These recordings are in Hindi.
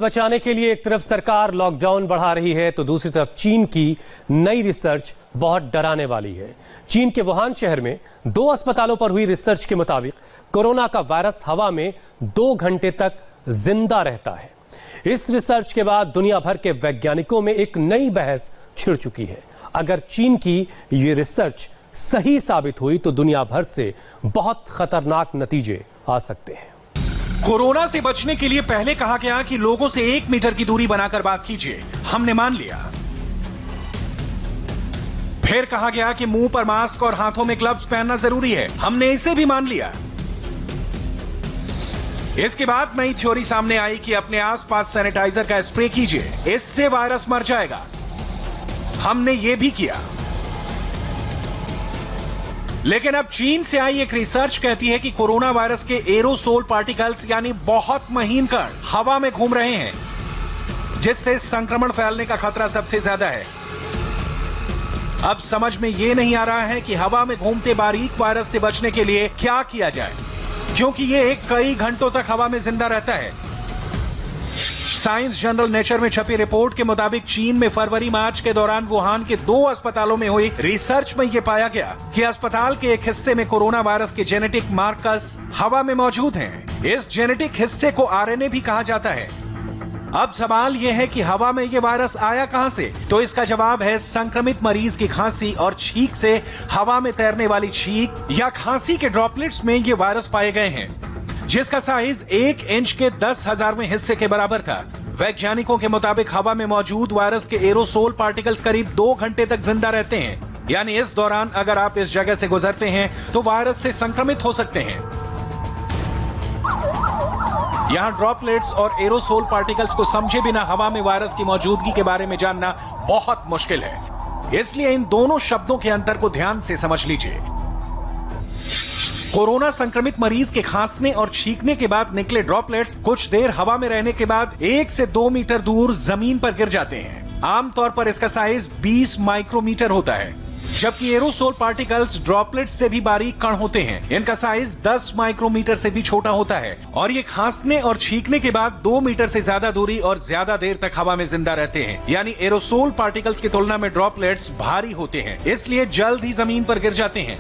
बचाने के लिए एक तरफ सरकार लॉकडाउन बढ़ा रही है तो दूसरी तरफ चीन की नई रिसर्च बहुत डराने वाली है। चीन के वुहान शहर में 2 अस्पतालों पर हुई रिसर्च के मुताबिक कोरोना का वायरस हवा में 2 घंटे तक जिंदा रहता है। इस रिसर्च के बाद दुनिया भर के वैज्ञानिकों में एक नई बहस छिड़ चुकी है। अगर चीन की ये रिसर्च सही साबित हुई तो दुनिया भर से बहुत खतरनाक नतीजे आ सकते हैं। कोरोना से बचने के लिए पहले कहा गया कि लोगों से 1 मीटर की दूरी बनाकर बात कीजिए, हमने मान लिया। फिर कहा गया कि मुंह पर मास्क और हाथों में ग्लव्स पहनना जरूरी है, हमने इसे भी मान लिया। इसके बाद नई थ्योरी सामने आई कि अपने आसपास सैनिटाइजर का स्प्रे कीजिए, इससे वायरस मर जाएगा, हमने ये भी किया। लेकिन अब चीन से आई एक रिसर्च कहती है कि कोरोना वायरस के एरोसोल पार्टिकल्स यानी बहुत महीन कण हवा में घूम रहे हैं, जिससे संक्रमण फैलने का खतरा सबसे ज्यादा है। अब समझ में यह नहीं आ रहा है कि हवा में घूमते बारीक वायरस से बचने के लिए क्या किया जाए, क्योंकि ये कई घंटों तक हवा में जिंदा रहता है। साइंस जर्नल नेचर में छपी रिपोर्ट के मुताबिक चीन में फरवरी-मार्च के दौरान वुहान के 2 अस्पतालों में हुई रिसर्च में यह पाया गया कि अस्पताल के एक हिस्से में कोरोना वायरस के जेनेटिक मार्कर्स हवा में मौजूद हैं। इस जेनेटिक हिस्से को आरएनए भी कहा जाता है। अब सवाल यह है कि हवा में यह वायरस आया कहां से? तो इसका जवाब है संक्रमित मरीज की खांसी और छींक से हवा में तैरने वाली छींक या खांसी के ड्रॉपलेट्स में ये वायरस पाए गए हैं, जिसका साइज 1 इंच के 10,000वें हिस्से के बराबर था। वैज्ञानिकों के मुताबिक हवा में मौजूद वायरस के एरोसोल पार्टिकल्स करीब 2 घंटे तक जिंदा रहते हैं, यानी इस दौरान अगर आप इस जगह से गुजरते हैं तो वायरस से संक्रमित हो सकते हैं। यहां ड्रॉपलेट्स और एरोसोल पार्टिकल्स को समझे बिना हवा में वायरस की मौजूदगी के बारे में जानना बहुत मुश्किल है, इसलिए इन दोनों शब्दों के अंतर को ध्यान से समझ लीजिए। कोरोना संक्रमित मरीज के खांसने और छींकने के बाद निकले ड्रॉपलेट्स कुछ देर हवा में रहने के बाद 1 से 2 मीटर दूर जमीन पर गिर जाते हैं। आमतौर पर इसका साइज 20 माइक्रोमीटर होता है, जबकि एरोसोल पार्टिकल्स ड्रॉपलेट्स से भी बारीक कण होते हैं। इनका साइज 10 माइक्रोमीटर से भी छोटा होता है और ये खांसने और छींकने के बाद 2 मीटर से ज्यादा दूरी और ज्यादा देर तक हवा में जिंदा रहते हैं। यानी एरोसोल पार्टिकल्स की तुलना में ड्रॉपलेट्स भारी होते हैं, इसलिए जल्द ही जमीन पर गिर जाते हैं।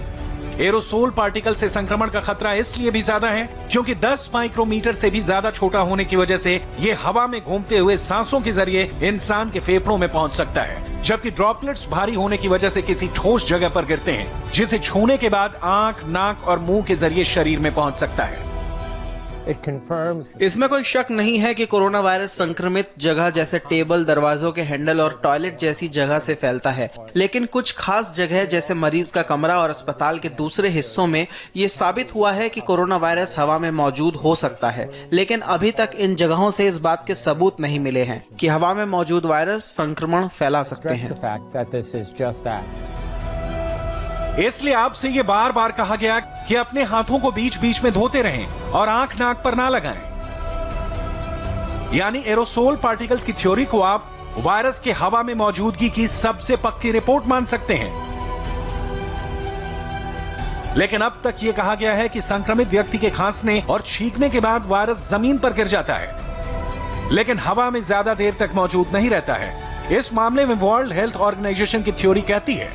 एरोसोल पार्टिकल से संक्रमण का खतरा इसलिए भी ज्यादा है क्योंकि 10 माइक्रोमीटर से भी ज्यादा छोटा होने की वजह से ये हवा में घूमते हुए सांसों के जरिए इंसान के फेफड़ों में पहुंच सकता है, जबकि ड्रॉपलेट्स भारी होने की वजह से किसी ठोस जगह पर गिरते हैं, जिसे छूने के बाद आंख, नाक और मुंह के जरिए शरीर में पहुंच सकता है। इसमें कोई शक नहीं है कि कोरोना वायरस संक्रमित जगह जैसे टेबल, दरवाजों के हैंडल और टॉयलेट जैसी जगह से फैलता है, लेकिन कुछ खास जगह जैसे मरीज का कमरा और अस्पताल के दूसरे हिस्सों में ये साबित हुआ है कि कोरोना वायरस हवा में मौजूद हो सकता है। लेकिन अभी तक इन जगहों से इस बात के सबूत नहीं मिले हैं कि हवा में मौजूद वायरस संक्रमण फैला सकते हैं। इसलिए आपसे ये बार बार कहा गया कि अपने हाथों को बीच बीच में धोते रहें और आंख नाक पर ना लगाएं। यानी एरोसोल पार्टिकल्स की थ्योरी को आप वायरस के हवा में मौजूदगी की सबसे पक्की रिपोर्ट मान सकते हैं। लेकिन अब तक यह कहा गया है कि संक्रमित व्यक्ति के खांसने और छींकने के बाद वायरस जमीन पर गिर जाता है, लेकिन हवा में ज्यादा देर तक मौजूद नहीं रहता है। इस मामले में वर्ल्ड हेल्थ ऑर्गेनाइजेशन की थ्योरी कहती है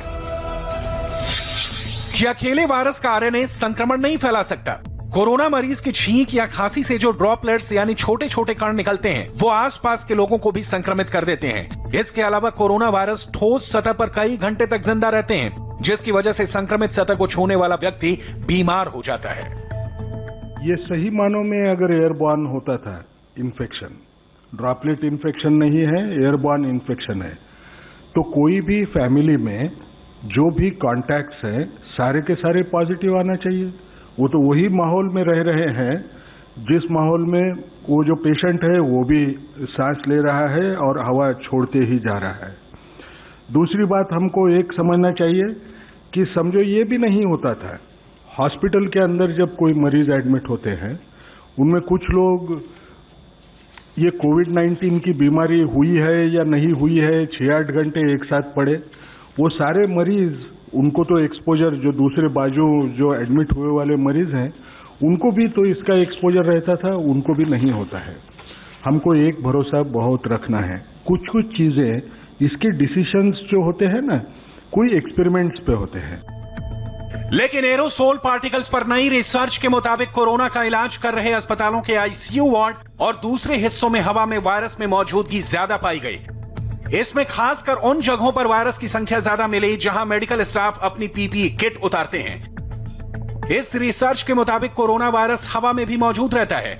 कि अकेले वायरस का आरएनए संक्रमण नहीं फैला सकता। कोरोना मरीज की छींक या खांसी से जो ड्रॉपलेट्स यानी छोटे छोटे कण निकलते हैं, वो आसपास के लोगों को भी संक्रमित कर देते हैं। इसके अलावा कोरोना वायरस ठोस सतह पर कई घंटे तक जिंदा रहते हैं, जिसकी वजह से संक्रमित सतह को छूने वाला व्यक्ति बीमार हो जाता है। ये सही मानों में अगर एयरबॉर्न होता था इन्फेक्शन, ड्रॉपलेट इन्फेक्शन नहीं है, एयरबॉर्न इन्फेक्शन है, तो कोई भी फैमिली में जो भी कॉन्टैक्ट्स हैं सारे के सारे पॉजिटिव आना चाहिए। वो तो वही माहौल में रह रहे हैं जिस माहौल में वो जो पेशेंट है वो भी सांस ले रहा है और हवा छोड़ते ही जा रहा है। दूसरी बात हमको एक समझना चाहिए कि समझो ये भी नहीं होता था, हॉस्पिटल के अंदर जब कोई मरीज एडमिट होते हैं उनमें कुछ लोग ये कोविड-19 की बीमारी हुई है या नहीं हुई है 6-8 घंटे एक साथ पड़े, वो सारे मरीज उनको तो एक्सपोजर, जो दूसरे बाजू जो एडमिट हुए वाले मरीज हैं उनको भी तो इसका एक्सपोजर रहता था, उनको भी नहीं होता है। हमको एक भरोसा बहुत रखना है। कुछ कुछ चीजें इसके डिसीजंस जो होते हैं ना, कोई एक्सपेरिमेंट्स पे होते हैं। लेकिन एरोसोल पार्टिकल्स पर नई रिसर्च के मुताबिक कोरोना का इलाज कर रहे अस्पतालों के आईसीयू वार्ड और दूसरे हिस्सों में हवा में वायरस में मौजूदगी ज्यादा पाई गई। इसमें खासकर उन जगहों पर वायरस की संख्या ज्यादा मिली जहां मेडिकल स्टाफ अपनी पीपीई किट उतारते हैं। इस रिसर्च के मुताबिक कोरोना वायरस हवा में भी मौजूद रहता है।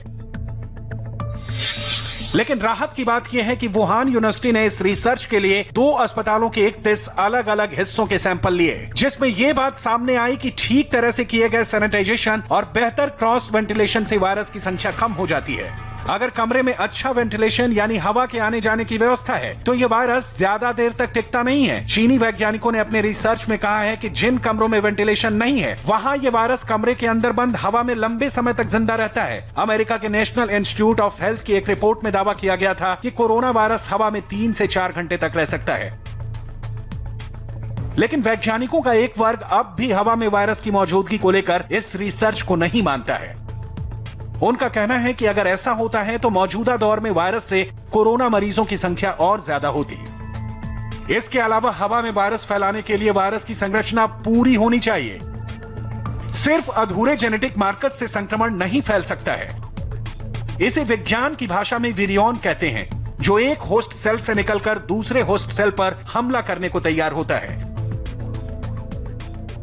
लेकिन राहत की बात यह है कि वुहान यूनिवर्सिटी ने इस रिसर्च के लिए 2 अस्पतालों के 31 अलग अलग हिस्सों के सैंपल लिए, जिसमें यह बात सामने आई कि ठीक तरह से किए गए सैनिटाइजेशन और बेहतर क्रॉस वेंटिलेशन से वायरस की संख्या कम हो जाती है। अगर कमरे में अच्छा वेंटिलेशन यानी हवा के आने जाने की व्यवस्था है तो यह वायरस ज्यादा देर तक टिकता नहीं है। चीनी वैज्ञानिकों ने अपने रिसर्च में कहा है कि जिन कमरों में वेंटिलेशन नहीं है वहां यह वायरस कमरे के अंदर बंद हवा में लंबे समय तक जिंदा रहता है। अमेरिका के नेशनल इंस्टीट्यूट ऑफ हेल्थ की एक रिपोर्ट में दावा किया गया था कि कोरोना वायरस हवा में 3 से 4 घंटे तक रह सकता है। लेकिन वैज्ञानिकों का एक वर्ग अब भी हवा में वायरस की मौजूदगी को लेकर इस रिसर्च को नहीं मानता है। उनका कहना है कि अगर ऐसा होता है तो मौजूदा दौर में वायरस से कोरोना मरीजों की संख्या और ज्यादा होती। इसके अलावा हवा में वायरस फैलाने के लिए वायरस की संरचना पूरी होनी चाहिए। सिर्फ अधूरे जेनेटिक मार्कर्स से संक्रमण नहीं फैल सकता है। इसे विज्ञान की भाषा में विरियॉन कहते हैं, जो एक होस्ट सेल से निकलकर दूसरे होस्ट सेल पर हमला करने को तैयार होता है।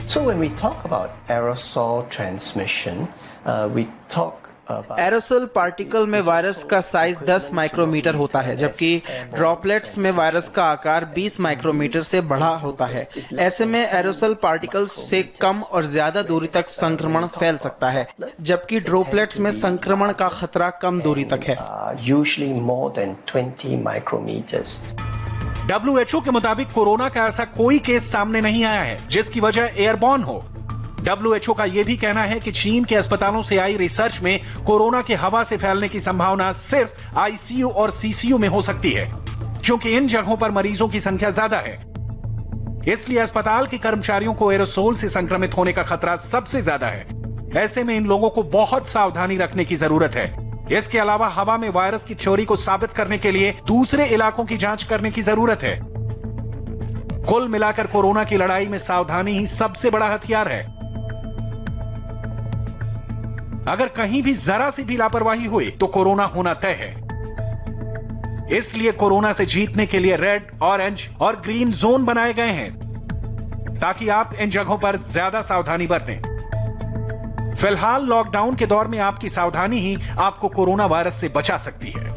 So when we talk about aerosol transmission, we talk aerosol particle में वायरस का साइज 10 माइक्रोमीटर होता है, जबकि ड्रॉपलेट्स में वायरस का आकार 20 माइक्रोमीटर से बड़ा होता है। ऐसे में एरोसोल पार्टिकल्स से कम और ज्यादा दूरी तक संक्रमण फैल सकता है, जबकि ड्रॉपलेट्स में संक्रमण का खतरा कम दूरी तक है। usually more than 20 micrometers. WHO के मुताबिक कोरोना का ऐसा कोई केस सामने नहीं आया है जिसकी वजह एयरबॉर्न हो। WHO का यह भी कहना है कि चीन के अस्पतालों से आई रिसर्च में कोरोना के हवा से फैलने की संभावना सिर्फ आईसीयू और सीसीयू में हो सकती है, क्योंकि इन जगहों पर मरीजों की संख्या ज्यादा है। इसलिए अस्पताल के कर्मचारियों को एरोसोल से संक्रमित होने का खतरा सबसे ज्यादा है। ऐसे में इन लोगों को बहुत सावधानी रखने की जरूरत है। इसके अलावा हवा में वायरस की थ्योरी को साबित करने के लिए दूसरे इलाकों की जांच करने की जरूरत है। कुल मिलाकर कोरोना की लड़ाई में सावधानी ही सबसे बड़ा हथियार है। अगर कहीं भी जरा सी भी लापरवाही हुई तो कोरोना होना तय है। इसलिए कोरोना से जीतने के लिए रेड, ऑरेंज और ग्रीन जोन बनाए गए हैं ताकि आप इन जगहों पर ज्यादा सावधानी बरतें। फिलहाल लॉकडाउन के दौर में आपकी सावधानी ही आपको कोरोना वायरस से बचा सकती है।